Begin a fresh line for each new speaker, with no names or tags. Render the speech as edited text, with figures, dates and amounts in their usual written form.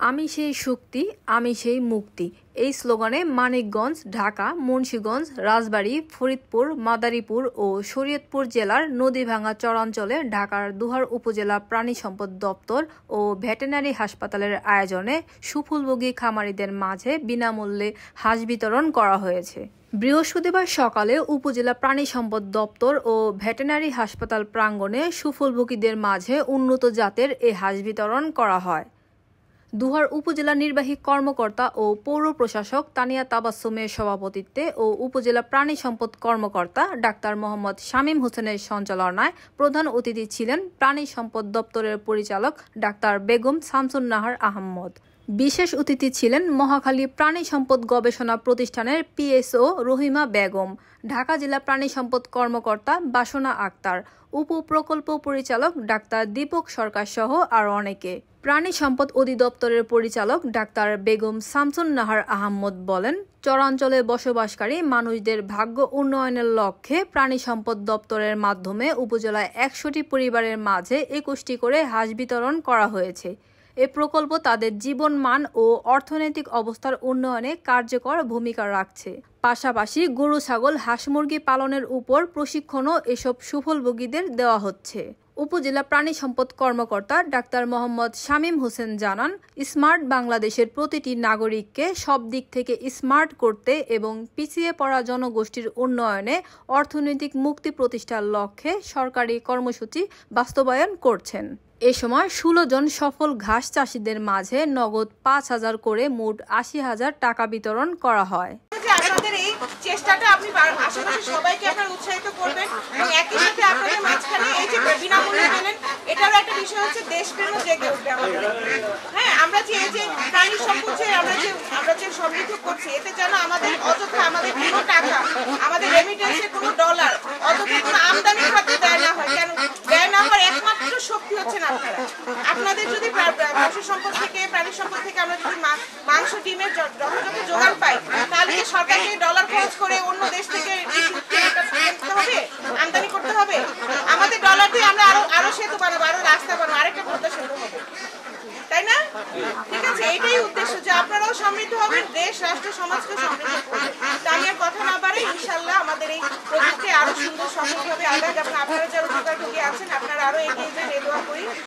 আমি সেই শক্তি, আমি সেই মুক্তি এই স্লোগানে মানিকগঞ্জ, ঢাকা, মুন্সিগঞ্জ, রাজবাড়ী, ফরিদপুর, মাদারীপুর ও শরীয়তপুর জেলার নদীভাঙ্গা চরাঞ্চলে ঢাকার দোহার উপজেলা প্রাণী সম্পদ দপ্তর ও ভেটেরিনারি হাসপাতালের আয়োজনে সুফলভোগী খামারিদের মাঝে বিনামূল্যে হাঁস বিতরণ করা হয়েছে। বৃহস্পতিবার সকালে উপজেলা প্রাণী সম্পদ দপ্তর ও ভেটেরিনারি হাসপাতাল প্রাঙ্গণে সুফলভোগীদের মাঝে উন্নত জাতের এ হাঁস বিতরণ করা হয়। দোহার উপজেলা নির্বাহী কর্মকর্তা ও পৌর প্রশাসক তানিয়া তাবাসসুমের সভাপতিত্বে ও উপজেলা প্রাণী সম্পদ কর্মকর্তা ডাক্তার মোহাম্মদ শামীম হোসেনের সঞ্চালনায় প্রধান অতিথি ছিলেন প্রাণী সম্পদ দপ্তরের পরিচালক ডাক্তার বেগম শামসুন নাহার আহমদ। বিশেষ অতিথি ছিলেন মহাখালী প্রাণী সম্পদ গবেষণা প্রতিষ্ঠানের পিএসও রহিমা বেগম, ঢাকা জেলা প্রাণী সম্পদ কর্মকর্তা বাসনা আক্তার, উপপ্রকল্প পরিচালক ডাক্তার দীপক সরকার সহ আরও অনেকে। প্রাণী সম্পদ অধিদপ্তরের পরিচালক ডাক্তার বেগম শামসুন নাহার আহমদ বলেন, চরাঞ্চলে বসবাসকারী মানুষদের ভাগ্য উন্নয়নের লক্ষ্যে প্রাণী সম্পদ দপ্তরের মাধ্যমে উপজেলায় ১০০টি পরিবারের মাঝে ২১টি করে হাঁস বিতরণ করা হয়েছে। এ প্রকল্প তাদের জীবন মান ও অর্থনৈতিক অবস্থার উন্নয়নে কার্যকর ভূমিকা রাখছে। পাশাপাশি গরু, ছাগল, হাঁস, মুরগি পালনের উপর প্রশিক্ষণও এসব সুফলভোগীদের দেওয়া হচ্ছে। উপজেলা প্রাণী সম্পদ কর্মকর্তা ডাক্তার মোহাম্মদ শামীম হোসেন জানান, স্মার্ট বাংলাদেশের প্রতিটি নাগরিককে সব দিক থেকে স্মার্ট করতে এবং পিছিয়ে পড়া জনগোষ্ঠীর উন্নয়নে অর্থনৈতিক মুক্তি প্রতিষ্ঠার লক্ষ্যে সরকারি কর্মসূচি বাস্তবায়ন করছেন। এ সময় ১৬ জন সফল ঘাস চাষিদের মাঝে নগদ ৫,০০০ করে মোট ৮০,০০০ টাকা বিতরণ করা হয়।
আপনাদের এই চেষ্টাটা আপনি আশেপাশে সবাইকে আপনারা উৎসাহিত করবেন এবং একই সাথে আপনাদের মাঝখানে এই যে বিনামূল্যে পেলেন, এটারও একটা বিষয় হচ্ছে দেশপ্রেমও জেগে উঠবে আমাদের। হ্যাঁ, আমরা যে এই যে প্রাণী সম্পদ আমরা যে সমৃদ্ধ করছি, এতে যেন আমাদের অযথা আমাদের কোনো টাকা, আমাদের রেমিটেন্সের কোনো ডলার অযথা কোনো আমদানি খাতে ব্যয় না হয়। কেন ব্যয় না হওয়ার একমাত্র শক্তি হচ্ছেন আপনারা। আপনাদের যদি পশু সম্পদ থেকে, প্রাণী সম্পদ থেকে আমরা যদি মাংস, ডিমের যথাযথ যোগান পাই, তাহলে কি সরকারকে ডলার খরচ করে অন্য দেশ থেকে আমদানি করতে হবে? আমাদের ডলার দিয়ে আমরা আরো সেতু বানাবো, আরো রাস্তা বানাবো, আরেকটা পদ্মা সেতু হবে, তাই না? ঠিক আছে, এইটাই উদ্দেশ্য যে আপনারাও সমৃদ্ধ হবেন, দেশ, রাষ্ট্র, সমাজকে সমৃদ্ধ করবেন। তা আমি আর কথা না বাড়াই, ইনশাল্লাহ আমাদের এই প্রজেক্টে আরো সুন্দর সফলভাবে আগায়। আপনারা যারা উপকার ভোগী আছেন, আপনারা আরো এগিয়ে যান, এই দোয়া করি।